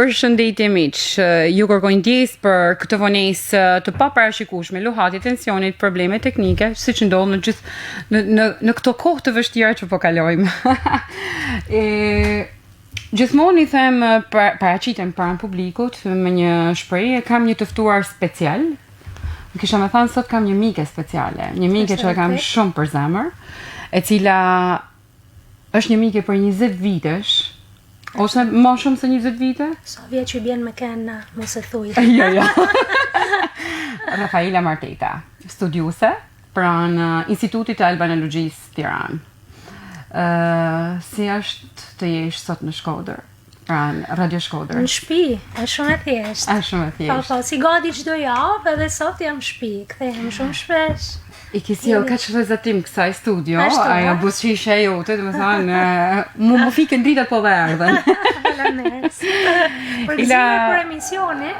Përshëndetje miq, ju kërkoj ndjesë për këtë vonesë të paparashikueshme, luhatje tensionit, probleme teknike, siç ndodh në këto kohë të vështira që po kalojmë. Gjithmonë i them paraqitem pranë publikut me një shprehje, kam një të ftuar special. Kisha më thënë sot kam një mike speciale, një mike që e kam shumë për zemër, e cila është një mike për 20 vitesh. Ose më shumë se 20 vite? Sa vjet që bjen me kena, mos e thuj. Jo. Rafaela Marteta, studiuse pranë Institutit të Albanologjisë Tiranë. Si është të jesh sot në Shkodër? Pranë Radio Shkodër. Në shtëpi, është shumë e thjeshtë. Po, si gati çdo javë, edhe sot jam në shtëpi, kthehem shumë shpesh. I kisjell ka që vëzatim kësaj studio, ajo busqishe jote, dhe më thonë, mu fikën dritat po dhe ardhen. Faleminderit. Për gëzime për emisione,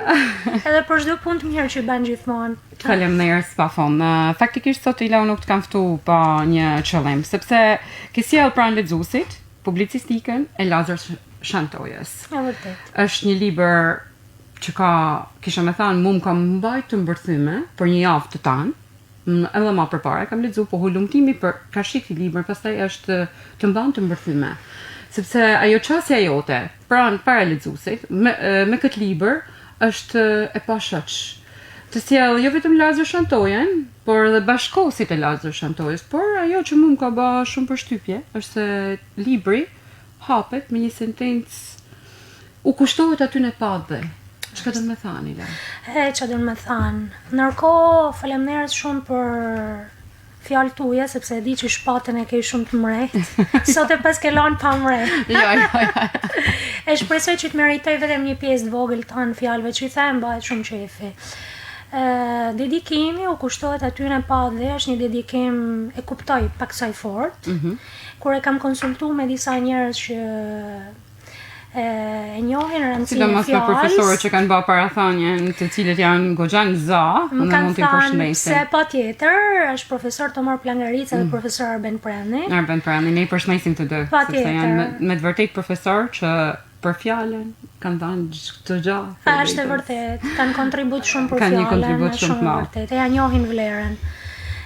edhe për çdo punë të mirë që bën gjithmonë. Faleminderit pa fond. Faktikisht sot Ila unë nuk të kam ftu pa një qëllim, sepse kisjell pranë lexuesit, publicistikën e Lazar Shantojës. Vërtet. Është një libër që kisha me thënë, mu më kam mbajt të mbërthyme për një javë të tanë, edhe ma përpara kam lexuar, po hulumtimi për ka shik i libër, pastaj është të mban të mbërthyme. Sepse ajo çësia jote, pranë para lexuesit, me këtë libër është e pashoq. Të sjell jo vetëm Lazar Shantojën, por edhe bashkosit e Lazar Shantojës, por ajo që më ka bë shumë përshtypje është se libri hapet me një sentencë u kushtohet aty në padhe. Çka do të më thani, Ila? Çfarë do të më thanë? Ndërkohë, faleminderit shumë për fjalët tuaja, sepse e di që shpatën e ke shumë të mrejtë. Sot e pas ke lanë pa mrejtë. Jo. E shpresoj që të meritoj vetëm një pjesë të vogël të anë fjalëve që i them, bëhet shumë qefi. Dedikimi u kushtohet aty në padhe, është një dedikim e kuptoj pak saj fort. Kur e kam konsultuar me disa njerëz që e njohin rëndësinë e fjalës. Sidomos me profesorët që kanë bërë parathonjen, të cilët janë goxhan za, më kanë thënë se patjetër, është profesor Tomar Plangarica dhe profesor Arben Prani. Arben Prani, ne i përshëndesim të dy, sepse janë me të vërtetë profesor që për fjalën kanë dhënë çdo gjë. Është e vërtetë, kanë kontribut shumë për fjalën. Kanë një kontribut shumë të madh. Ja njohin vlerën.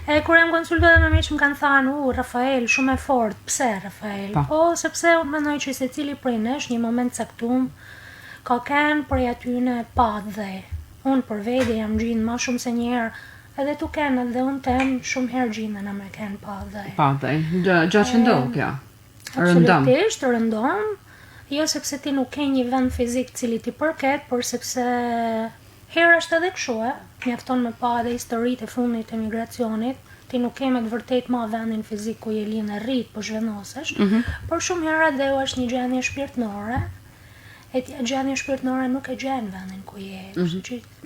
Kur jam konsultuar me miq më kanë thënë, Rafael, shumë e fortë. Pse Rafael? Po, sepse unë mendoj që secili prej nesh një moment caktuar ka kanë për atyne padhe. Unë për vete jam gjinë më shumë se një herë, edhe tu kanë edhe unë tem shumë herë gjinë në me kanë padhe. Padhe, gjë që ndodh kjo. Absolutisht, rëndom. Jo sepse ti nuk ke një vend fizik cili ti përket, por sepse herë është edhe kështu, mjafton me pa edhe historitë e fundit të migracionit, ti nuk ke me të vërtet ma vendin fizik ku je linë rrit, po zhvendosesh, por shumë herë dhe është një gjendje shpirtënore, e gjendje shpirtënore nuk e gjen vendin ku je.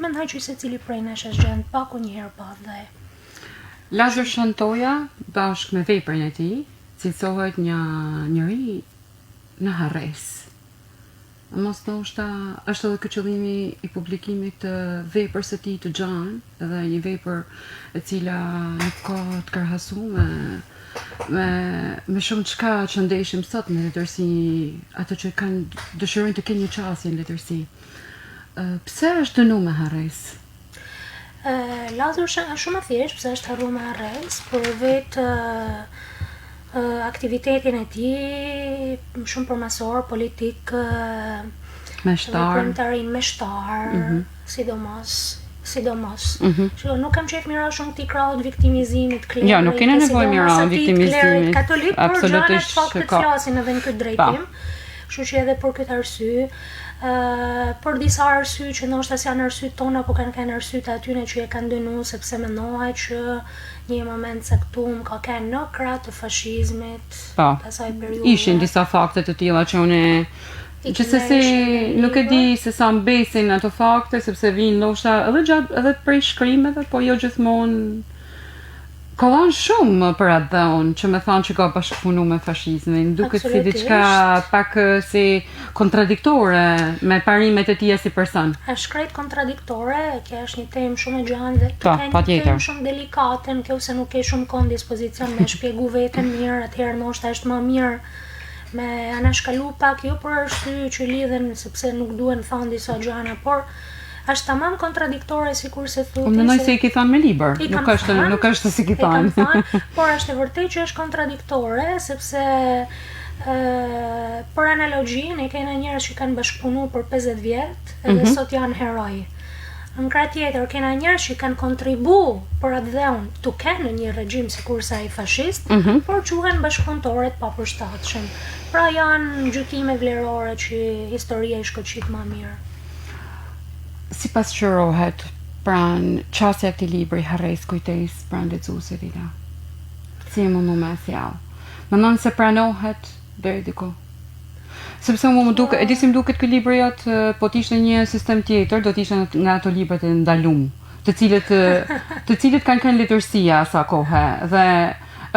Mendoj që secili prej nesh është gjend paku një herë pa dhe. Lazar Shantoja, bashkë me veprën e tij, cilësohet një njeri në harres. Mos ndoshta është edhe ky qëllimi i publikimit të veprës së tij të gjanë, edhe një vepër e cila nuk ka të krahasuar me shumë çka që ndeshim sot në letërsi, ato që kanë dëshirojnë të kenë një qasje në letërsi. Pse është dënuar me harres? Lazar është shumë e thjeshtë pse është harruar me harres, por vetë aktivitetin e tij shumë përmasor, politik, meshtar, sidomos. Që nuk kam qef mira shumë këtij kraut viktimizimit, klerit. Jo, nuk kena nevojë mira viktimizimit. Katolik, por gjanat faktet flasin edhe në këtë drejtim. Kështu që edhe për këtë arsye, për disa arsye që ndoshta janë arsyet tona, po kanë arsyet atyre që e kanë dënuar sepse mendohet që një moment caktuar ka qenë në krah të fashizmit, asaj periudhe. Ishin disa fakte të tilla që unë gjithsesi nuk e di se sa mbesin ato fakte, sepse vijnë ndoshta edhe prej shkrimeve, po jo gjithmonë. Ka dhënë shumë për atë dhe unë, që me thanë që ka bashkëpunu me fashizmin, duket si diçka pak si kontradiktore me parimet e tija si person. Është krejt kontradiktore, kjo është një temë shumë e gjanë dhe një temë shumë delikate, nëse nuk ke shumë kohë në dispozicion me shpjegu veten mirë, atëherë ndoshta është më mirë me anashkalu pak jo për arsye që lidhen sepse nuk duhen thënë disa gjëra, por është tamam kontradiktore sikur se thotë. Unë mendoj se i ki thënë me libër, nuk është si ki thënë. Por është e vërtetë që është kontradiktore sepse për analogjinë e kena njerëz që kanë bashkëpunuar për 50 vjet edhe sot janë heroj. Në krah tjetër kena njerëz që kanë kontribuar për atë dheun tu kenë në një regjim sikurse ai fashist, por quhen bashkëpunëtorë të papërshtatshëm. Pra janë gjykime vlerore që historia i shkëlqit më mirë. Si pas qërohet pran qasja këti libri Harres kujtes pran lexuesit i da? Si e mundu me sjell? Mendon se pranohet deri diku? Sepse më duke, e di si më duket ky libri atë, po t'ishte një sistem tjetër, do t'ishte nga ato librat e ndalum, të cilët kanë kënë letërsia sa kohë, dhe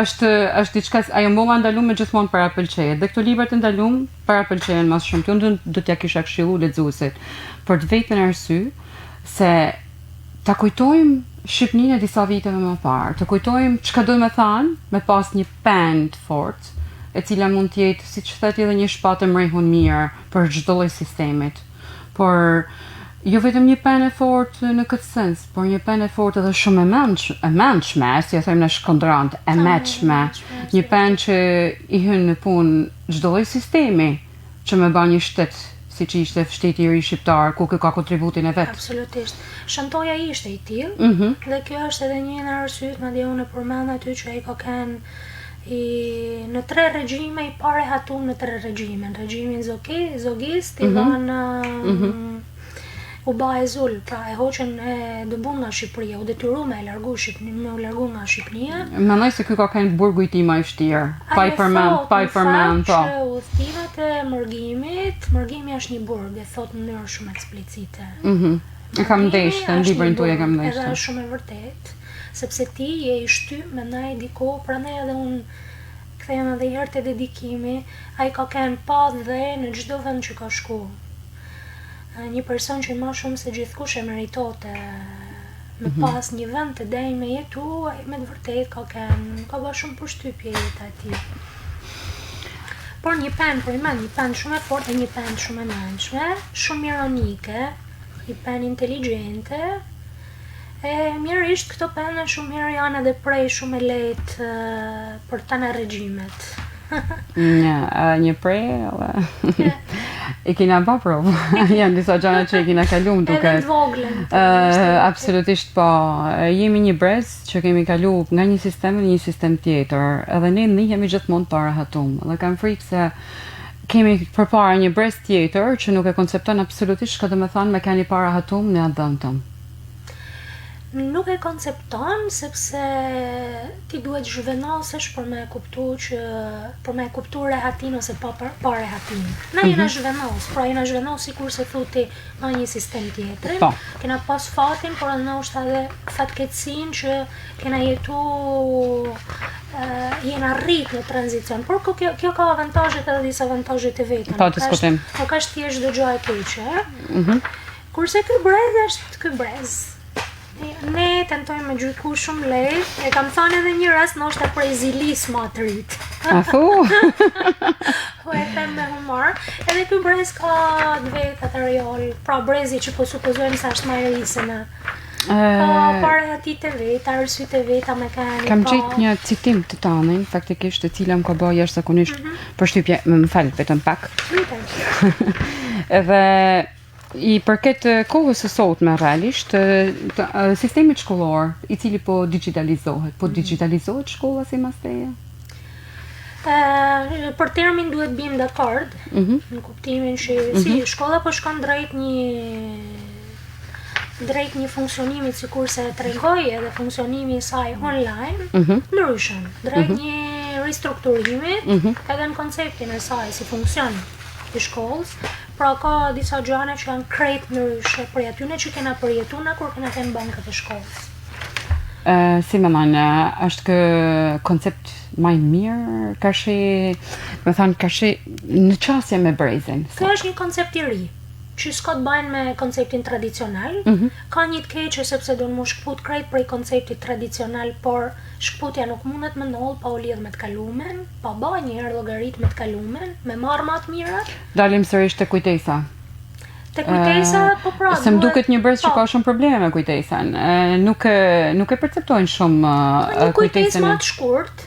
është diçka, ajo mbolla ndalume gjithmonë para pëlqejet, dhe këto librat e ndalum para pëlqejen mas shumë. Unë do t'ja kisha këshillu lexuesit për të vetën arsye se ta kujtojmë Shqipninë e disa viteve më parë, të kujtojmë çka do me thanë, me pas një pen të fortë, e cila mund të jetë, siç thotë, edhe një shpatë mrehun mirë për çdo lloj sistemit. Por jo vetëm një penë e fortë në këtë sens, por një penë e fortë edhe shumë e mendshme, si e them në shkondrant, e mendshme, një penë që i hyn në punë çdo lloj sistemi që më bën një shtet siç ishte shteti i ri shqiptar, ku ka kontributin e vet. Absolutisht. Shëntoja ishte i tillë, dhe kjo është edhe një nga arsyet, madje unë përmend aty që ai ka kanë në 3 regjime i pare hatum në 3 regjime. Në regjimin zogist, i dhanë u ba e zul, pra e hoqën e dëbun nga Shqipëria, u detyru me largu nga Shqipënia. Mendoj se ky ka qenë burgu i tij më i vështirë. Pa i përmend, po. Që udhëtimet e mërgimi është një burg, e thot në mënyrë shumë eksplicite. E kam ndeshtë, në librin tuaj e kam ndeshtë. Edhe është shumë e vërtet, sepse ti je i shtyp me ndaj diko, prandaj edhe unë kthehem edhe herë te dedikimi, ai ka qenë pa dhe në çdo vend që ka shku. Një person që më shumë se gjithkush e meritote me pas një vend të denj me jetu, me të vërtet ka bërë shumë përshtypje jeta e tij. Por një penë shumë e fortë, një penë shumë e mendshme, shumë ironike, një penë inteligjente. E mirërisht këto pene shumë herë janë edhe prej shumë e lehtë për tana regjimet. Një prej, i kina ba provë. Janë disa gjana që i kina kalum duke. Edhe të voglen. Absolutisht po. Jemi një brez që kemi kalu nga një sistem në një sistem tjetër. Edhe ne ndihemi gjithmonë para hatum. Dhe kam frikë se kemi përpara një brez tjetër që nuk e koncepton absolutisht çka do të thonë me keni para hatum në atë dhënë tëm. Nuk e koncepton sepse ti duhet zhvendosesh për me kuptu rehatin ose pa rehatin. Na jena zhvendos, pra jena zhvendos sikur se thuti në një sistem tjetër. Kena pas fatin, por ndoshta edhe fatkeqësinë që kena jetu jena rrit në tranzicion. Por kjo ka avantazhet edhe disa avantazhe të veta. Po, diskutim. Nuk është thjesht çdo gjë e keqe. Kurse ky brez është ky brez. Ne tentojmë me gjyku shumë lehtë, e kam thënë edhe një rast ndoshta prej zilis më të rit. A thu? Po e them me humor. Edhe ky brez ka të vetë atë rjol, pra brezi që po supozojmë se është më i ri se ne. Ka parë aty të vetë, arsyet e veta mekanik. Kam gjetë një citim të tanin, faktikisht e cila më ka bërë jashtëzakonisht përshtypje, më fal vetëm pak. Edhe i përket kohës së sotme realisht, sistemit shkollor i cili po digitalizohet shkolla si mas teje? Për termin duhet bim dakord, në kuptimin që si shkolla po shkon drejt një funksionimit sikurse tregoi edhe funksionimi i saj online, ndryshon, drejt një ristrukturimit, edhe në konceptin e saj si funksion i shkollës. Pra ka disa gjëra që janë krejt ndryshe për atyne që kena përjetuar na kur kena qenë bankët e shkollës. Si më thënë, është kë koncept më i mirë, ka shi në qasje me brezin. Kjo është një koncept i ri, që s'ka të bajnë me konceptin tradicional, ka një të keqe sepse do në mu shkput krejt prej konceptit tradicional, por shkputja nuk mundet me ndoll pa u lidh me të kalumen, pa ba një herë llogarit me të kalumen, me marrë ma të mira. Dalim sërish te kujtesa. Te kujtesa, po pra. Se më duket një brez që ka shumë probleme me kujtesën. Nuk e perceptojnë shumë një kujtesë më të shkurt.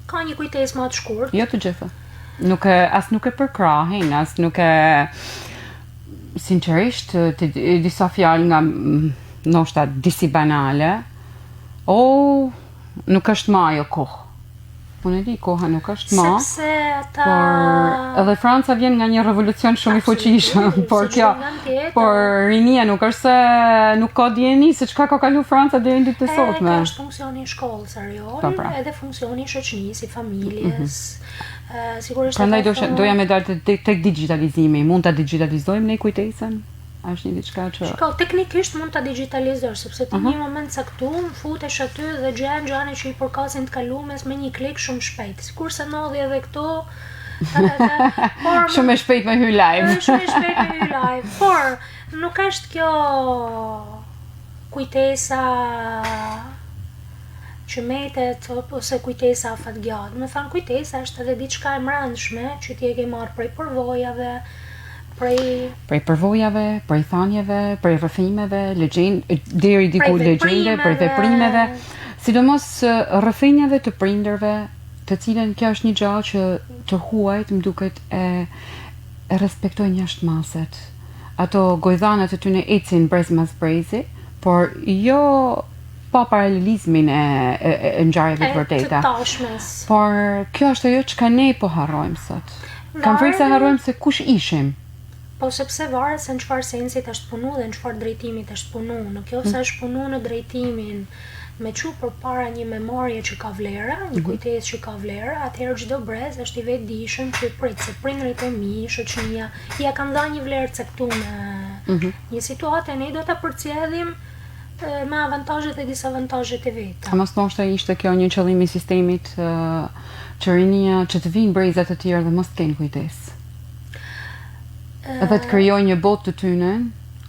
Ka një kujtesë më të shkurt. Jo të gjitha. Nuk e përkrahin, as nuk e sinqerisht të disa fjalë nga ndoshta disi banale. Nuk është ma ajo kohë. Unë e di, koha nuk është ma. Sepse ata... Por edhe Franca vjen nga një revolucion shumë i fuqishëm. Por rinia nuk është se nuk ka dieni se çka ka kalu Franca deri në ditët e sotme. Ka është funksioni i shkollës Ariol, edhe funksioni i shoqënisë, i familjes. Sigurisht prandaj doja me dalë tek digitalizimi. Mund ta digitalizojmë ne kujtesën? Është një diçka që... Shiko, teknikisht mund ta digitalizosh, sepse ti një moment caktuar futesh aty dhe gjen gjane që i përkasin të kalumes me një klik shumë shpejt. Sikurse ndodhi edhe këtu. Shumë e shpejt me hy live. Shumë e shpejt me hy live. Por nuk është kjo kujtesa që metet ose kujtesa fatgjatë. Me thënë kujtesa është edhe diçka e mbrëmshme që ti e ke marrë prej përvojave, prej përvojave, prej thanjeve, prej rrëfimeve, deri diku legjende, prej veprimeve, sidomos rrëfimeve të prindërve, të cilën kjo është një gjallë që të huajt më duket e respektojnë jashtëmaset. Ato gojdhanat e tyne ecin brez mas brezi, por jo pa paralelizmin e ngjarjeve të vërteta. Të tashmes. Por kjo është ajo çka ne po harrojmë sot. Kam frikë se harrojmë se kush ishim. Po sepse varet se në çfarë sensit është punu dhe në çfarë drejtimit është punu. Nëse është punu në drejtimin me çu përpara një memorie që ka vlera, një kujtesë që ka vlera, atëherë çdo brez është i vetëdijshëm që prit se prindërit e mi, shoqënia, ja kanë dhënë një vlerë caktuar një situatë, ne do ta përcjellim me avantazhet e disavantazhet e veta. Mos ndoshta ishte kjo një qëllim i sistemit që rinia që të vinë brezat të tjerë dhe mos të kenë kujtesë. Edhe të krijoj një botë të tyne,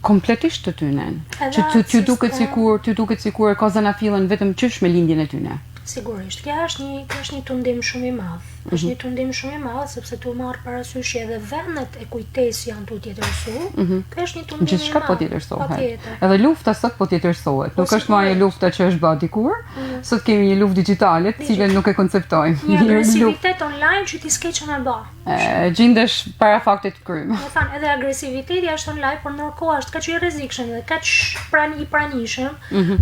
kompletisht të tyne, që ty duket sikur ka zëna fillën vetëm qysh me lindjen e tyne. Sigurisht, kjo është një tundim shumë i madh. Është një tundim shumë i madh sepse tu marr parasysh edhe vendet e kujtesë janë tu tjetërsu. Kjo është një tundim i madh. Gjithçka po tjetërsohet. Edhe lufta sot po tjetërsohet. Nuk është më ajo lufta që është bë dikur. Sot kemi një luftë digjitale, të cilën nuk e konceptojmë. Një agresivitet online që ti s'ke që me bë. Gjendesh para faktit të krym. Do thënë, edhe agresiviteti është online, por ndërkohë është kaq i rrezikshëm dhe kaq i pranishëm.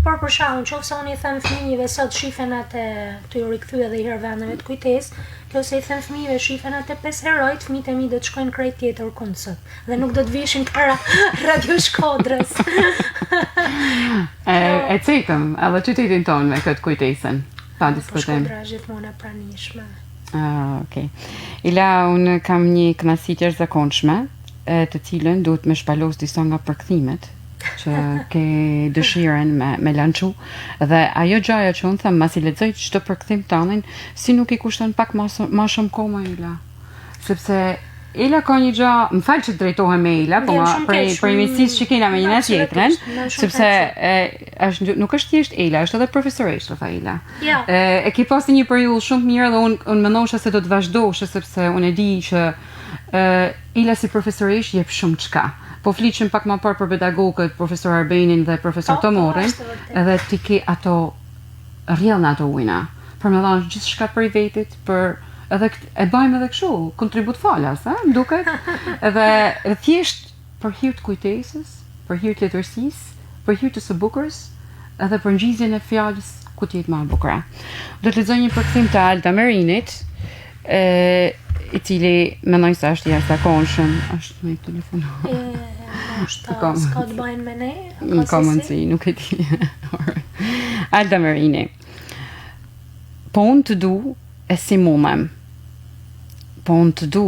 Por për shkakun, nëse unë i them fëmijëve sot shifen atë të ju rikthy edhe herë vendeve të kujtesë, kjo se i them fëmijëve shifen atë 5 herojt, fëmijët e mi do të shkojnë krejt tjetër konsert dhe nuk do të vishin para Radio Shkodrës. E cekëm, edhe qytetin tonë me këtë kujtesën. Pa diskutim. Shkodra është gjithmonë e pranishme. Okej. Ila, unë kam një kënaqësi të jashtëzakonshme, të cilën duhet me shpalos disa nga përkthimet që ke dëshiren me lançu, dhe ajo gjaja që unë them masi lexoj çdo përkthim tanin, si nuk i kushton pak ma shumë kohë më Ila, sepse Ila ka një gjë, më fal që drejtohem me Ila, po për miqësisë që kena me njëra tjetrën, sepse nuk është thjesht Ila, është edhe profesoresh Rafaela. E ke pasur një periudhë shumë të mirë dhe unë mendosha se do të vazhdoshe, sepse unë e di që Ila si profesoresh jep shumë çka. Po fliqim pak më parë për pedagogët, profesor Arbenin dhe profesor Tomorin, edhe ti ke ato rrjellna ato ujna, për me dhanë gjithçka për i vetit, për edhe e bajmë edhe kështu, kontribut falas, më duket, edhe thjesht për hir të kujtesës, për hir të letërsisë, për hir të së bukurës, edhe për ngjizjen e fjalës ku të jetë më e bukur. Do të lexoj një përkthim të Alda Merinit, i cili mendoj se është i jashtëzakonshëm, është me telefonor. S'ka të bajnë me ne? Ka mundësi, nuk e di. Alda Merini. Po unë të du e si mumem. Po unë të du,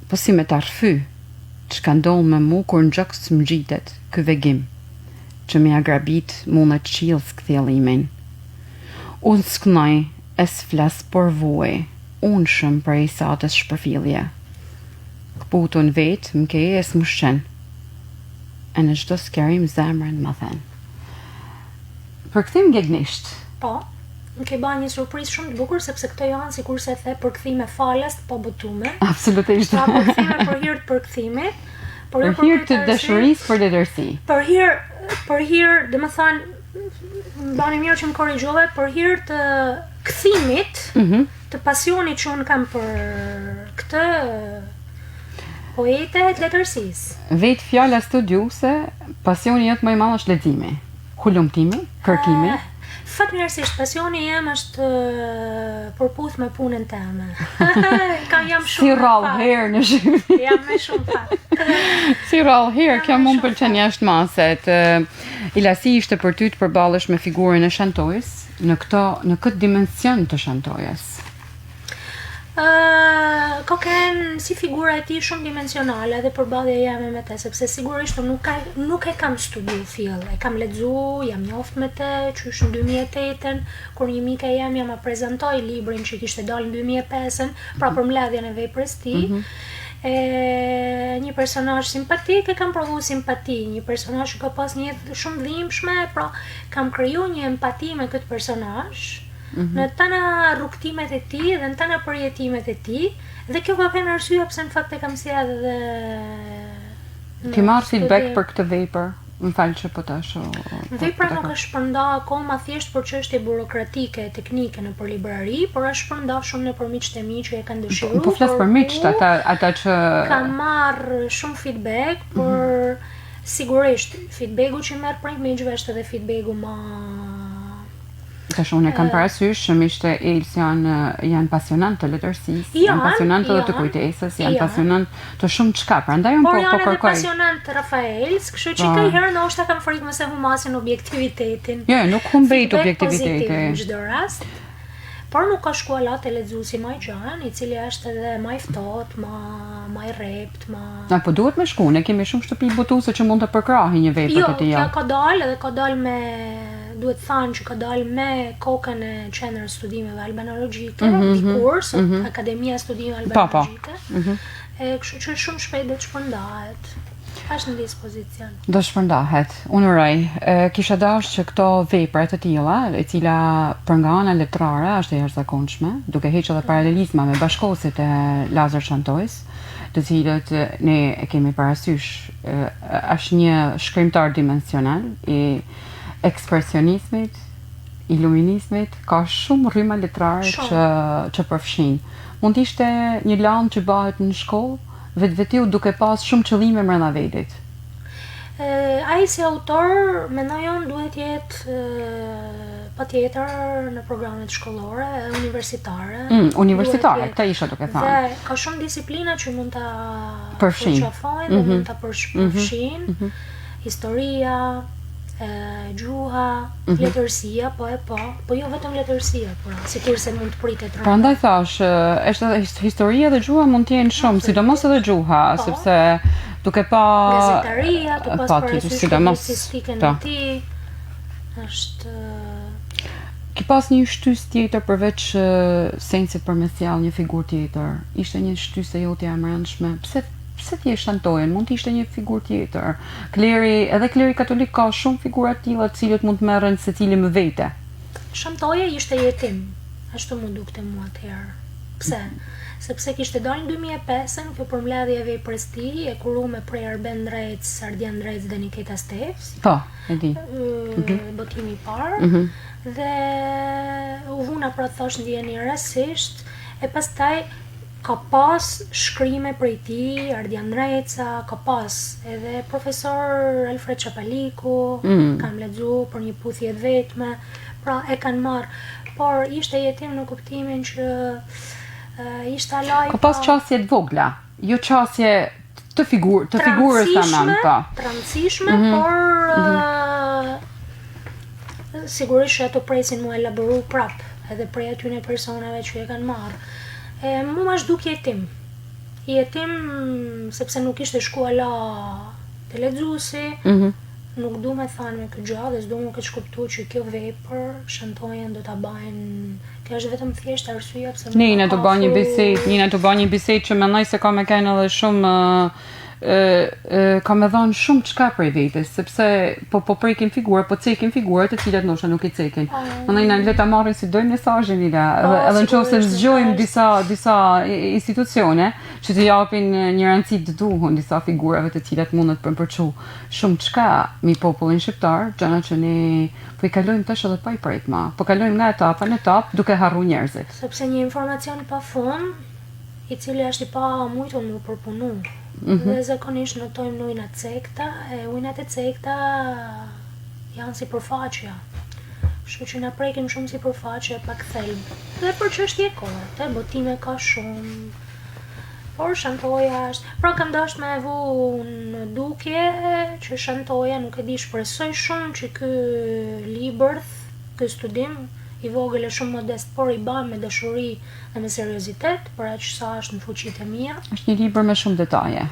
po si me të arfy, që ka ndonë me mu kur në gjokës më gjitet kë vegim, që me agrabit mu në qilës këthjelimin. Unë s'knoj e s'flas por vuaj, unë shumë për i satës shpërfilje. Këputun vetë më ke e s'më shqen, e në çdo skerim zemrën më thënë. Përkthim gegnisht. Po, më ke bërë një surprizë shumë të bukur sepse këto janë sikurse the përkthime falas të pabotume. Absolutisht. Pra përkthime për hir të përkthimit, për hir të dashurisë për letërsi. Për hir, domethënë, bani mirë që më korrigjove, për hir të kthimit, të pasionit që unë kam për këtë poete të letërsisë. Vetë fjala studiuese, pasioni jot më i madh është leximi, hulumtimi, kërkimi. Fatmirësisht, pasioni jem është përputh me punën time. Jam shumë si rall herë në Shqipëri. Jam me shumë fat. Si rall herë, kjo më pëlqen jashtë maset. Ilasi ishte për ty të përballesh me figurën e shantojës në këtë dimension të shantojës. Koken si figura e tij shumë dimensionale dhe përballja jame me te, sepse sigurisht nuk e kam studiu fill, e kam lexu, jam njoft me te, qysh në 2008-ën, kur një mike jam ma prezantoi librin që kishte dalë në 2005-ën, pra për mbledhjen e veprës tij. Një personazh simpatik, e kam provu simpati, një personazh që ka pas një jetë shumë dhimbshme, pra kam kriju një empati me këtë personazh. Në tana rrugtimet e tij dhe në tana përjetimet e tij, dhe kjo ka qenë arsyeja pse në fakt e kam sjell dhe Ti marr feedback për këtë vepër? Më fal që po tash. Vepra nuk është shpërnda akoma thjesht për çështje burokratike, teknike në për librari, por është shpërnda shumë nëpër miqtë e mi që e kanë dëshiruar. Po flas për miqt, ata që kam marr shumë feedback, por sigurisht feedbacku që merr prej miqve është edhe feedbacku më tash unë kam parasysh që miqtë e Els janë pasionantë të letërsisë, janë pasionantë edhe të kujtesës, janë pasionantë të shumë çka, prandaj unë po kërkoj. Por janë pasionantë të Rafaels, kështu që kënjëherë ndoshta kam frikë mëse humasin objektivitetin. Jo, nuk humbejt objektiviteti në çdo rast. Por nuk ka shkolla të lexuesi më i gjan, i cili është edhe më i ftohtë, më i rrept, po duhet me shku, ne kemi shumë shtëpi botuese që mund të përkrahin një vepër të tillë. Jo, ka dalë dhe ka dalë me duhet thënë që ka dalë me kokën e qendrës studimeve albanologjike, dikur sot Akademia e Studimeve Albanologjike. Kështu që shumë shpejt do të shpërndahet. Është në dispozicion. Do shpërndahet. Unë uroj. Kisha dashur që këto vepra të tilla, e cila për nga ana letrare është e jashtëzakonshme, duke hequr edhe paralelizma me bashkosit e Lazar Shantojës, të cilët ne e kemi parasysh, është një shkrimtar dimensional i ekspresionizmit, iluminizmit, ka shumë rryma letrare që përfshin. Mund ishte një lanë që bëhet në shkollë, vetveti duke pas shumë qëllime brenda vetit. Ai si autor, mendoj unë duhet jetë patjetër në programet shkollore, universitare. Universitare, këta isha duke thënë. Dhe ka shumë disiplina që mund ta përfshijnë dhe mund ta përfshijnë. Historia, gjuha, letërsia, po jo vetëm letërsia, por sikurse mund të pritet rëndë. Prandaj thash, është historia dhe gjuha mund të jenë shumë, sidomos edhe gjuha, sepse duke pa gazetaria, të pas parasysh publicistikën e tij, është ki pas një shtys tjetër përveç sensit për me sjell një figurë tjetër. Ishte një shtys e jote e amrëndshme. Pse ti e shantojën, mund të ishte një figurë tjetër. Edhe kleri katolik ka shumë figura të tilla të cilët mund të merren secili me vete. Shantoja ishte jetim, ashtu më dukte mua atëherë. Pse? Sepse kishte dalë në 2005-ën kjo përmbledhje e veprës tij, e kuruar prej Arben Drejc, Ardian Drejc dhe Niketa Stevs. Po, e di. Botimi i parë. Dhe u vuna pra të thosh ndjeni rastësisht, e pastaj ka pas shkrime prej tij, Ardian Dreca, ka pas edhe profesor Alfred Çapaliku, kam lexu për një puthje të vetme, pra e kanë marr, por ishte jetim në kuptimin që ishte alaj. Ka pas qasje të vogla, jo qasje të figurës tamam, po. Të rëndësishme, por sigurisht që ato presin mu elaboru prap, edhe prej atyne personave që e kanë marr. Mu ma shduk jetim, sepse nuk ishte shkolla të lexuesi, nuk du me thanë me këtë gjë, dhe s'du me këtë shkuptu që kjo vepër shantojën do ta bajnë, kjo është vetëm thjesht arsyeja pse Nina do bën një bisedë që mendoj se ka me kanë edhe shumë ka me dhënë shumë çka prej vetes, sepse po prekin figura, po cekin figurat të cilat ndoshta nuk I cekin. Prandaj na le ta marrin si dojmë mesazhin edhe nëse zgjojmë disa institucione që të japin një rëndësi të duhur disa figurave të cilat mundet të përçu shumë çka mi popullin shqiptar, gjëra që ne po I kalojmë tash edhe pa I prit më. Po kalojmë nga etapa në etapë duke harruar njerëzit. Sepse një informacion I pafund, I cili është I pa mujtur më përpunu. Dhe zakonisht notojmë në ujnat cekta, e ujnat e cekta janë si përfaqja. Kështu që na prekim shumë si përfaqe pak thelb. Dhe për çështje kohe, te botime ka shumë. Por shantoja është, pra kam dashur me vu në dukje që shantoja nuk e di shpresoj shumë që ky libër, ky studim I vogël e shumë modest, por I bën me dashuri dhe me seriozitet, për aq sa është në fuqitë e mia. Është një libër me shumë detaje.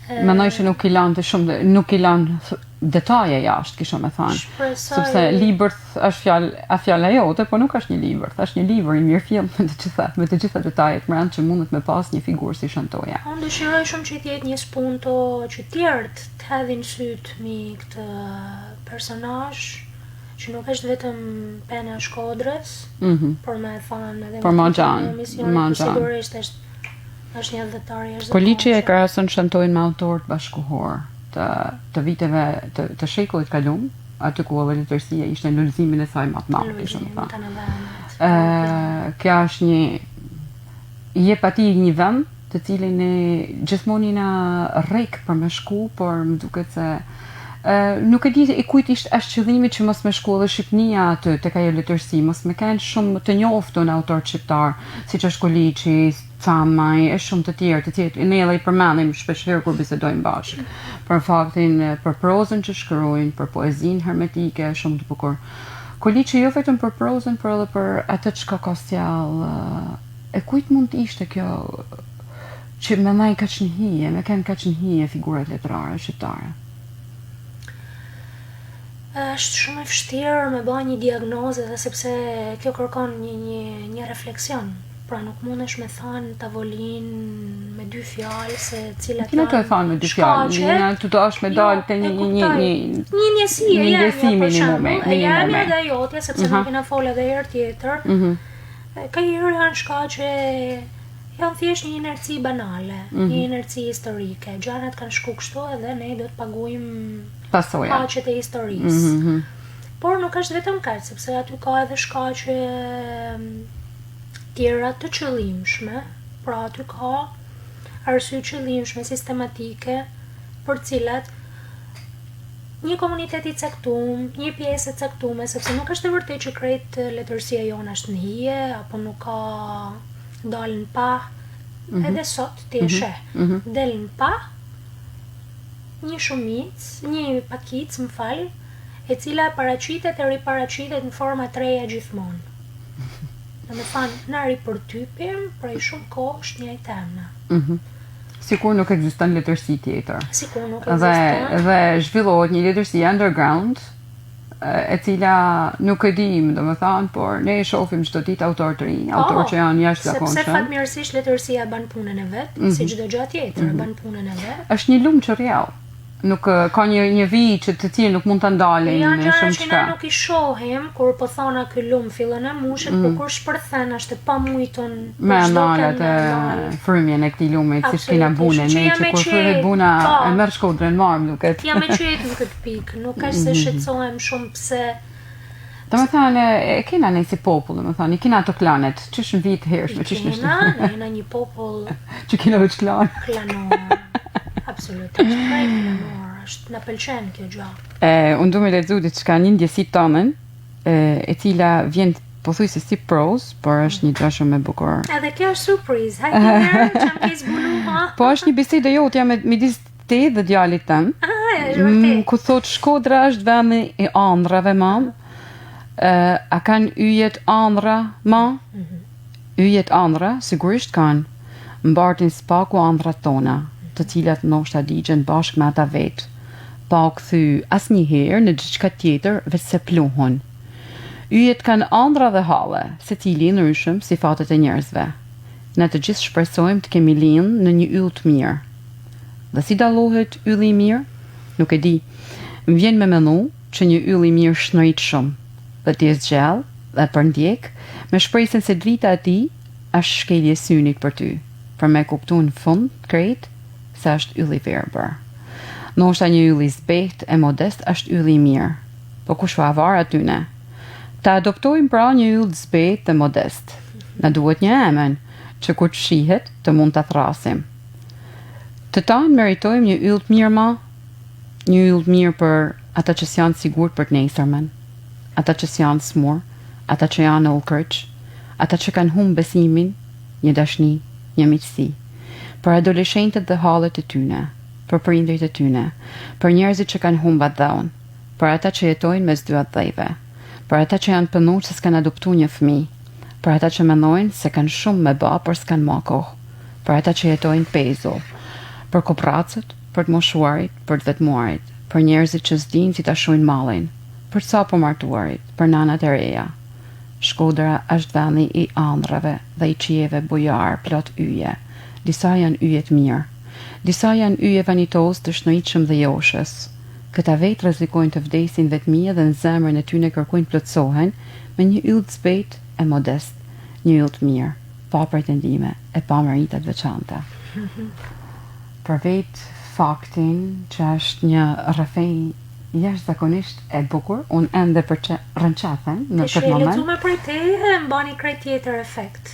Mendoj që nuk I lan detaje jashtë, kisha me thënë. Sepse libër është fjala jote, por nuk është një libër, është një libër I mirëfillt me të gjitha detajet brenda që mundet me pas një figurë si shantoja. Unë dëshiroj shumë që të jetë një spunto që tjerët të hedhin syt mi këtë personazh, që nuk është vetëm pena e Shkodrës, por me thënë edhe por ma gjanë, sigurisht është një dhëtar jashtë. Poliçi e krahason shantojnë me autorë bashkëkohor të viteve të shekullit kalum, aty ku edhe letërsia ishte në lulëzimin e saj më të madh, kështu më thënë. Kjo është I jep atij një vend të cilin ne gjithmonë na rrek për me shku, por më duket se nuk e di I kujt ishte as qëllimi që mos me shku edhe Shqipnia aty tek ajo letërsi, mos me kanë shumë të njoftun autor shqiptar, siç është Koliçi, Camaj, e shumë të tjerë, të cilët ne edhe I përmendim shpeshherë kur bisedojmë bashkë. Për faktin, për prozën që shkruajnë, për poezinë hermetike, shumë të bukur. Koliçi jo vetëm për prozën, por edhe për atë çka ka sjell. E kujt mund të ishte kjo që me ndaj kaq në hije, me kanë kaq në hije figurat letrare shqiptare? Është shumë e vështirë me bë një diagnozë dhe sepse kjo kërkon një refleksion. Pra nuk mundesh me thënë tavolinë me dy fjalë se cilat janë. Nuk e thon me dy fjalë, një të dosh me dalë te një njësi minimume. Jam edhe jotja sepse nuk kena folë edhe herë tjetër. Ka herë janë shkaqe janë thjesht një inerci banale, një inerci historike. Gjanat kanë shku kështu edhe ne do të paguajmë pasojat e historisë. Por nuk është vetëm kaq, sepse aty ka edhe shkaqe tjera të qëllimshme, pra aty ka arsye qëllimshme sistematike për cilat një komunitet I caktuar, një pjesë e caktuar, sepse nuk është e vërtetë që krejt letërsia jonë është në hije apo nuk ka dalën pa, edhe sot ti e sheh, delën pa një pakic, më fal, e cila paraqitet e riparaqitet në forma të reja gjithmonë. Me thënë, në ripërtypim, prej shumë kohë është një temna. Sikur nuk ekziston letërsi tjetër. Sikur nuk ekziston. Dhe zhvillohet një letërsi underground, e cila nuk e dim, domethënë, por ne e shohim çdo ditë autor të rinj, autor që janë jashtëzakonshëm. Sepse fatmirësisht letërsia bën punën e vet, si çdo gjë tjetër bën punën e vet. Është një lumë çrrjall. Nuk ka një vijë që të cilë nuk mund ta ndalen në shumë çka. Ja, nuk I shohim kur po thona ky lum fillon e mushet, por kur shpërthen është e pamujton me analat e frymjen e këtij lumit, siç kena bunën ne që kur fryhet buna e merr Shkodrën marr duket. Ja me çet në këtë pikë, nuk ka se shqetësohem shumë pse. Domethënë e kena ne si popull, domethënë I kena ato klanet, ç'është në vit hershme, ç'është në jena një popull që kena veç klanor. Absolutisht, është na pëlqen kjo gjë. Unë du me lexu diçka një ndjesi tomen, e cila vjen pothuajse si prose, por është një gjë shumë e bukur. Edhe kjo është surprizë. Hajde herë, çam ke zbuluar. Po është një bisedë jotja midis te dhe djalit tëm. Është vërtet. Ku thot Shkodra është vendi I ëndrave mam. A kanë yjet ëndra ma? Yjet ëndra sigurisht kanë. Mbartin spaku ëndrat tona, të cilat ndoshta digjen bashkë me ata vet. Pa u kthy asnjëherë në diçka tjetër veç se pluhun. Yjet kanë ëndra dhe halle, secili I ndryshëm si fatet e njerëzve. Ne të gjithë shpresojmë të kemi lind në një yll të mirë. Dhe si dallohet ylli I mirë? Nuk e di. Më vjen me menu që një yll I mirë shënrit shumë, dhe të jetë gjallë dhe për ndjek, me shpresën se drita e tij është shkelje synik për ty, për me kuptu në fund krejt se është yll I verbër. Ndoshta një yll I zbehtë e modest është yll I mirë, po kush va var atyne? Ta adoptojmë pra një yll të zbehtë e modest. Na duhet një emën që kur të shihet të mund ta thrasim. Të tanë meritojmë një yll të mirë ma, një yll të mirë për ata që janë sigurt për të nesërmen, ata që janë smur, ata që janë në ulkërç, ata që kanë humbë besimin, një dashni, një miqësi, për adoleshentët dhe hallet e tyne, për prindërit e tyne, për njerëzit që kanë humbë atë dhaun, për ata që jetojnë mes dy dhëve, për ata që janë pënuar se s'kan adoptuar një fëmijë, për ata që mendojnë se kanë shumë me ba, por s'kan ma kohë, për ata që jetojnë pezull, për kopracët, për të moshuarit, për të vetmuarit, për njerëzit që s'dinë si ta shohin mallin, për sapo martuarit, për nanat e reja. Shkodra është vendi I ëndrrave dhe I qijeve bujar plot yje. Disa janë yje të mirë, disa janë yje vanitos të shënritshëm dhe joshës. Këta vetë rrezikojnë të vdesin vetmia dhe në zemrën e tyre kërkojnë plotësohen me një yll të zbehtë e modest, një yll të mirë, pa pretendime e pa merita të veçanta. Për vetë faktin që është një rrëfenj jashtëzakonisht e bukur, unë ende rënqathen në këtë moment. Të lexuar për te e mbani krejt tjetër efekt.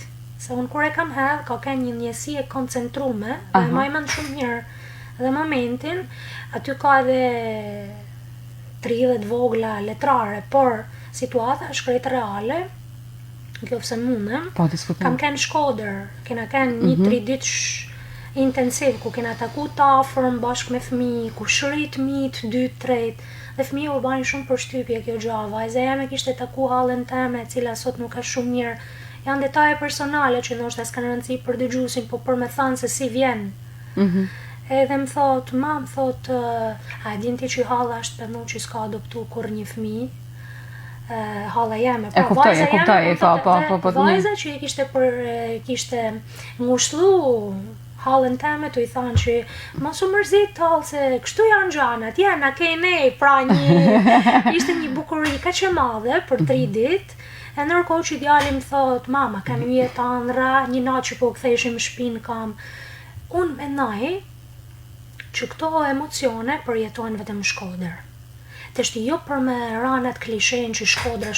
Se unë kur e kam hedh, ka kënë një njësi e koncentrume, dhe e majmën shumë mirë. Dhe momentin, aty ka edhe 30 vogla letrare, por situata është krejt reale, nëse mundem. Kam kënë Shkodër, kena kënë një 3 ditë intensiv, ku kena taku të afërm bashkë me fëmijë, ku shrit mit 2-3, dhe fëmijë u bani shumë përshtypje kjo gjë. Vajza jeme kishte taku hallën teme, e cila sot nuk është shumë mirë. Janë detaje personale që ndoshta s'kan rëndësi për dëgjuesin, po për me thënë se si vjen. Edhe më thot, a din ti që halla është përnu që s'ka adoptu kur një fëmijë? Halla jeme, e kuptoj, vajza që kishte ngushëllu hallën teme, të I thanë që mos u mërzit tallë se kështu janë gjanat, jena ke nej, pra ishte një bukuri kaq e madhe për 3 ditë. E ndërkohë që djali më thot, mama, kam yje të ëndra, një natë që po ktheheshim në shtëpinë kam. Unë mendoj që këto emocione përjetojnë vetëm në Shkodër. Teshti jo për me ranat klishen që Shkodra,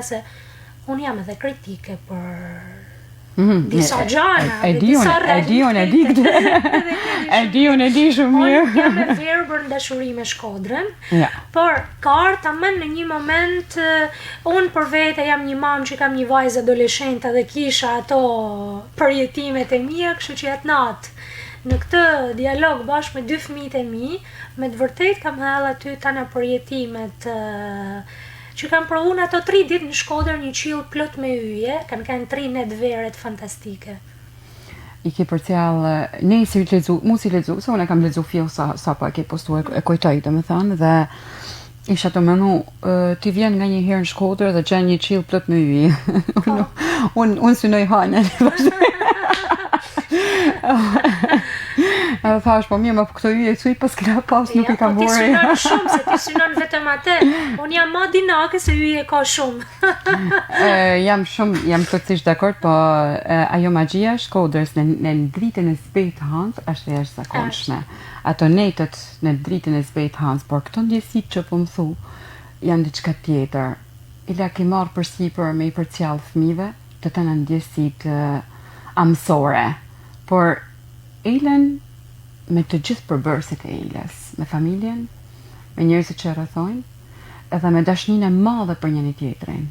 se unë jam edhe kritike për disa gjana, e di shumë mirë. Unë jam e verbër në dashuri me Shkodrën, por ka tamam në një moment, unë për vete jam një mamë që kam një vajzë adoleshente dhe kisha ato përjetimet e mia, kështu që atë natë në këtë dialog bashkë me 2 fëmijët e mi, me të vërtet kam hedhur aty tana përjetimet që kam provu në ato 3 ditë në Shkodër, një qiell plot me yje, kanë 3 net veret fantastike. I ke përcjell, ne si lexu, mos I lexu, se unë kam lexu fill sa po e ke postuar, e kujtoj domethënë, dhe isha të menu, ti vjen nga një herë në Shkodër dhe gjen një qiell plot me yje. Unë synoj hanën. Edhe thash, po mirë, këto yje cuj pas kena pas nuk I kam bërë. Po ti synon shumë, se ti synon vetëm atë. Unë jam ma dinake se yje ka shumë. Jam plotësisht dakord, po ajo magjia Shkodrës në dritën e zbehtë Hans është jashtëzakonshme. Ato netët në dritën e zbehtë Hans, por këto ndjesitë që po më thu janë diçka tjetër. Ila ke marrë përsipër me I përcjell fëmijëve të tëna ndjesitë amësore, por Elen me të gjithë përbërësit e Eles, me familjen, me njerëzit që rrethojnë, edhe me dashninë e madhe për njëri tjetrin.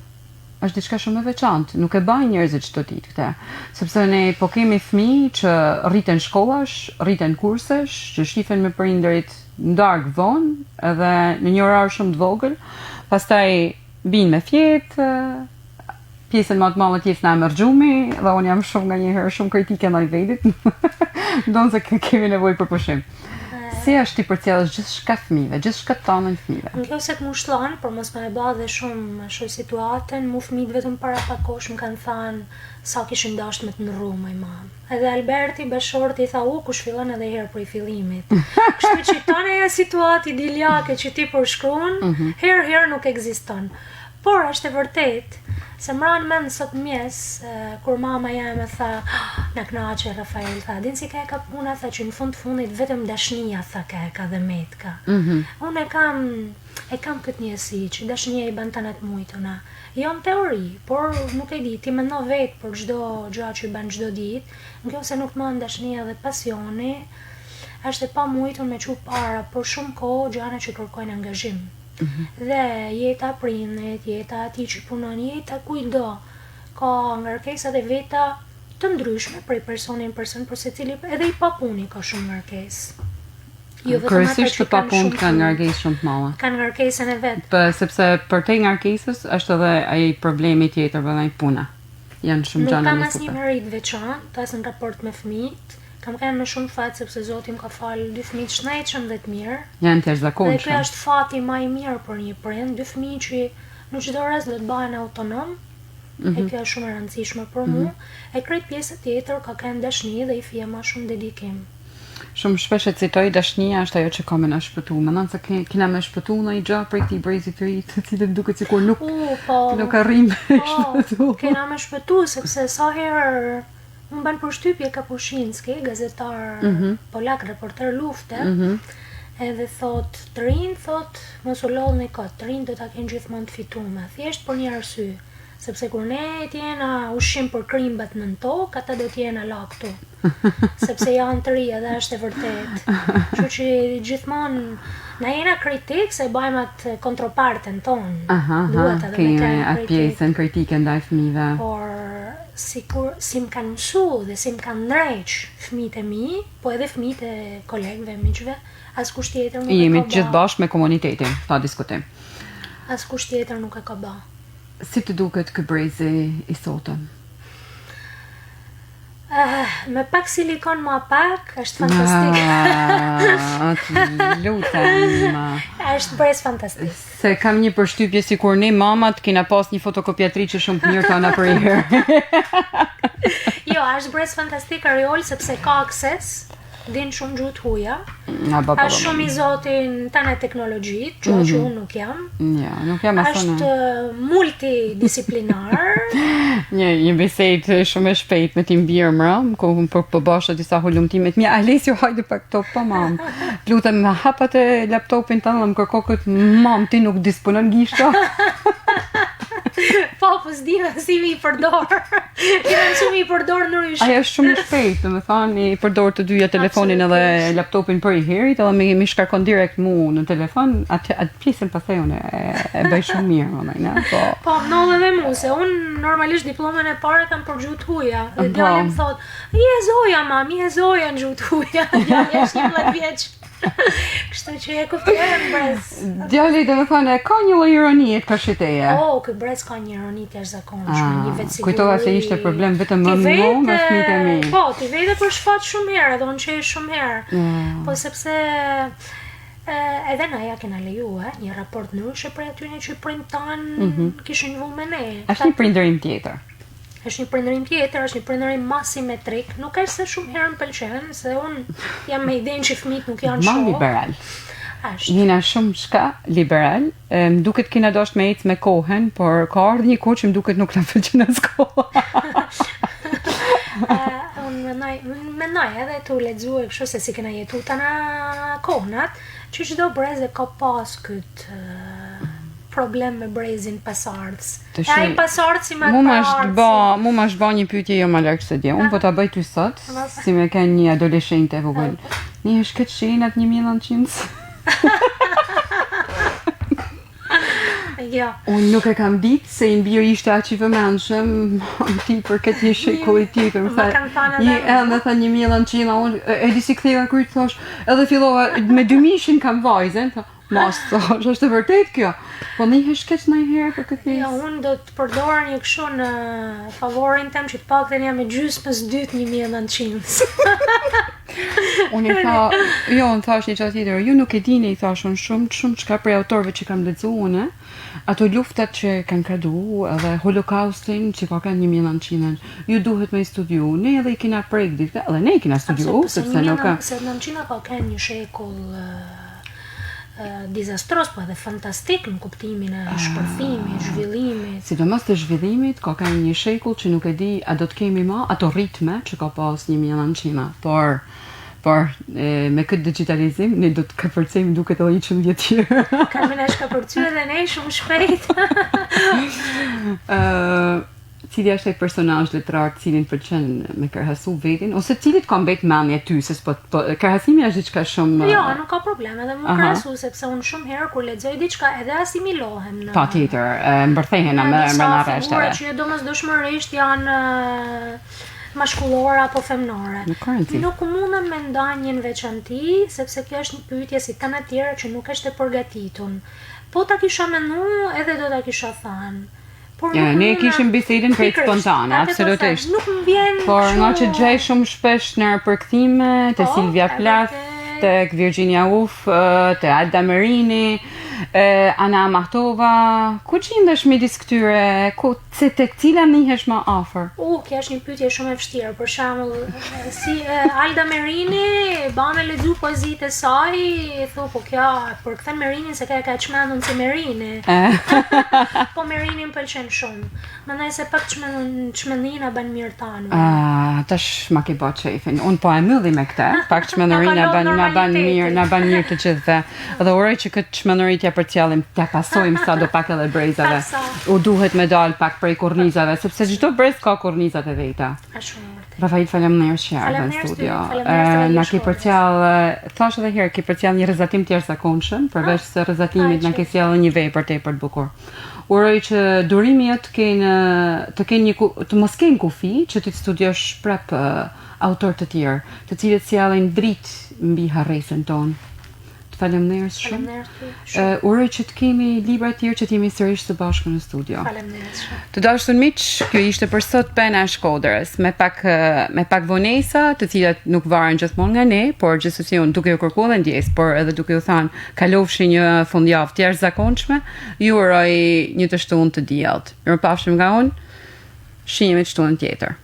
Është diçka shumë e veçantë, nuk e bajnë njerëzit çdo ditë këtë, sepse ne po kemi fëmijë që rriten shkollash, rriten kursesh, që shifen me prindërit ndarkë vonë, edhe në një orar shumë të vogël, pastaj binë me fjetë, pjesën më të madhe të jetës na merr xhumi, dhe unë jam shumë nganjëherë shumë kritike ndaj vetit. Ndonë se kemi nevojë për pushim. Si është ti përcjellësh gjithçka fëmijëve, gjithçka tonën fëmijëve? Në kjo se të mushllon, për mos me e ba dhe shumë situatën, mu fëmijët vetëm para pak kohësh më kanë thënë sa kishin dashur me të ndrru më mam. Edhe Alberti bashorti tha kush fillon edhe herë prej fillimit. Kështu që tonë ajo situatë idiljake që ti përshkruan, herë nuk ekziston. Por është e vërtet se mran mend sot mes kur mama jam e tha na knaqe Rafael tha din si ka puna tha që në fundit vetëm dashnia tha ka dhe metka. Unë e kam këtë njësi që dashnia i bën tanat mujtuna. Jo në teori, por nuk e di, ti mendo vetë për çdo gjë që bën çdo ditë, nëse nuk mund dashnia dhe pasioni, është e pamujtur me çu para, por shumë kohë gjëra që kërkojnë angazhim. Dhe jeta prindit, jeta atij që punon, jeta kujdo ka ngarkesat e veta të ndryshme prej personi në person, por secili edhe i papuni ka shumë ngarkesë. Jo vetëm kryesisht të papunët kanë ngarkesë shumë të mëdha. Kanë ngarkesën e vet. Po sepse për te ngarkesës është edhe ai problemi tjetër, vëllai puna. Janë shumë gjëra Nuk kam në asnjë merit veçantë, as në raport me fëmijët. Kam kanë me shumë fat sepse Zoti më ka falë 2 fëmijë të shnetshëm dhe të mirë. Janë të Dhe jashtëzakonshëm. kjo është fati më i mirë për një prind, 2 fëmijë që në çdo rast do të bëhen autonom. E kjo është shumë e rëndësishme për mua. E krejt pjesa tjetër ka kanë dashni dhe i fije më shumë dedikim. Shumë shpesh e citoj dashnia është ajo që ka më na shpëtu. Mendon se kena më shpëtu ndonjë gjë për këtij brezi të ri, të cilët duket sikur nuk arrim me shpëtu. Kena më shpëtu sepse sa herë më ban përshtypje Kapuscinski, gazetar polak, reporter lufte, edhe thot, të rinj, thot, mos u lodhni kot, të rinj do ta kenë gjithmonë të fituar, thjesht për një arsye, sepse kur ne t'jena ushqim për krimbat në tokë, ata do t'jena la këtu. Sepse janë të ri edhe është e vërtet. Kështu që gjithmonë na jena kritik se bëjmë atë kontropartën tonë. Duhet edhe me atë pjesën kritike ndaj fëmijëve. Por si më kanë mësu dhe si më kanë ndreq fëmijët e mi, po edhe fëmijët e kolegëve, miqve, askush tjetër nuk e ka bë. Jemi gjithë bashkë me komunitetin, pa diskutim. Askush tjetër nuk e ka bë. Si të duket ky brezi i sotëm? Me pak silikon ma pak, është fantastik. Lutem. Është brez fantastik. Se kam një përshtypje sikur ne mamat kena pas një fotokopjatriçe shumë të mirë tona për herë. Jo, është brez fantastik Ariol sepse ka akses, din shumë gjuhë të huaja. Është shumë i zotin tana teknologjit, që unë nuk jam. Ja, nuk jam asona. Është multidisiplinar. Një bisedë shumë e shpejt me tim birmra, ku po bashkë disa hulumtimet. Mja, Alesio, hajde pak top, po mam. Lutem, hapat e laptopin tënë, më kërko këtë, mam, ti nuk disponon gishta. Po, s'dime si mi i përdor. Kena që mi i përdor në ryshë. Aja është shumë shpejt, dhe me thanë, i përdor të dyja telefonin edhe laptopin për i herit, edhe mi shkarkon direkt mu në telefon, atë pjesën pasaj unë e bëj shumë mirë, më Po, nëllë edhe mu, se unë normalisht diplomën e pare kam për gjuhë të huja. Dhe djallim thot, je zoja, mam, je zoja në gjuhë të huja. Djalli është 11 vjeç. Kështu që e kuptojnë brez. Djalli dhe me thane, ka një lloj ironie të kashiteje. Ky brez ka një ironi të jashtëzakonshme, një vetë siguri. Kujtova se ishte problem vetëm më me fëmijët e mi. Po, ti vete për shfaq shumë herë, dhe unë që e shumë herë. Po sepse edhe na ja kena leju një raport ndryshe për atyre që prindtan kishin vu me ne. Është një prindërim tjetër. Është një prindërim tjetër, është një prindërim asimetrik. Nuk është se shumë herë më pëlqen, se unë jam me idenë që fëmijët nuk janë shoh. Ma liberal. Është. Jena shumë shka liberal. Më duket kena dosht me ecë me kohën, por ka ardhur një kohë që më duket nuk na pëlqen as koha. Unë mendoj edhe tu lexuaj kështu se si kena jetu tana kohënat, që çdo brez e ka pas këtë problem me brezin pasardhës. Ai pasardhës si më Mu ma është ba një pyetje jo më larg se dje. Unë po ta bëj ty sot, si me ka një adoleshente e vogël. Një është këtë shenat 1900. Jo. Unë nuk e kam ditë se i mbiri ishte aq i vëmendshëm ti për këtë një shekulli tjetër. Më tha 1900, unë e di si ktheva kur të thosh, edhe fillova me 2000 kam vajzen, mos, është e vërtet kjo. Po nihesh keq ndonjëherë për këtë pjesë? Jo, unë do të përdor një kështu në favorin tem që të paktën jam me gjysmës dytë 1900. Unë i tha, jo, unë thash një qatë tjetër, ju nuk e dini, i thash unë shumë çka prej autorëve që kam lexuar unë, ato luftat që kanë kradu, edhe holokaustin që ka kanë 1900-ën, ju duhet me i studiu, ne edhe i kena prek ditë, edhe ne i kena studiu, sepse nuk ka... Se 1900 ka kanë një shekull dizastros, po edhe fantastik në kuptimin e shpërthimit, zhvillimit. Sidomos të zhvillimit, ka kanë një shekull që nuk e di a do të kemi ma ato ritme që ka pas 1900-a, por me këtë digitalizim ne do të kapërcejmë duket edhe 100 vjet tjerë. Kamina shkapërcyer edhe ne shumë shpejt. Cili është ai personazh letrar cilin pëlqen me krahasu vetin ose cilit ka mbet mendje ty se po krahasimi është diçka shumë Jo, nuk ka problem, edhe më krahasu sepse unë shumë herë kur lexoj diçka edhe asimilohem në Patjetër, mbërthehen me rreshtave. Që domosdoshmërisht janë mashkullore apo femnore. Nuk mundem me ndanjën veçanti, sepse kjo është një pyetje si kanë të tjera që nuk është e përgatitur. Po ta kisha menduar edhe do ta kisha thënë. Ne kishim bisedën për spontane, absolutisht. Nuk më vjen. Por nga që gjej shumë shpesh në përkthime te Silvia Plath, tek Virginia Woolf, te Alda Merini, Ana Mahtova, ku qindesh midis këtyre, tek cila nihesh më afër? Kjo është një pyetje shumë e vështirë. Për shembull, si Alda Merini, banë lexu poezitë e saj, i thu po kjo për kthen Merinin se ka çmendun si Merini. Po Merini më pëlqen shumë. Mendoj se pak çmendina bën mirë tanë. Tash ma ke bërë çefin. Un po e mbylli me këtë, pak çmendëria na bën mirë të gjithëve. Dhe uroj që këtë çmendëri t'ja përcjellim, t'ja pasojmë sa do pak edhe brezave. U duhet me dal pak prej kornizave, sepse çdo brez ka kornizat e veta. Rafael, faleminderit që erdhe në studio. Na ke përcjell, thash edhe herë, ke përcjell një rrezatim të jashtëzakonshëm, përveç se rrezatimit na ke sjellë një vepër tepër të bukur. Uroj që durimi jot të mos kenë kufi, që ti studiosh prap autor të tjerë, të cilët sjellin dritë mbi harresën tonë. Të faleminderit shumë. Uroj që të kemi libra të tjerë që të jemi sërish së bashku në studio. Faleminderit shumë. Të dashur miq, kjo ishte për sot Pena e Shkodrës, me pak vonesa, të cilat nuk varen gjithmonë nga ne, por gjithsesi unë duke u kërkuar ndjes, por edhe duke u thënë, kalofshi një fundjavë të jashtëzakonshme, ju uroj një të shtunë të diellt. Mirupafshim nga unë. Shihemi në shtunën tjetër.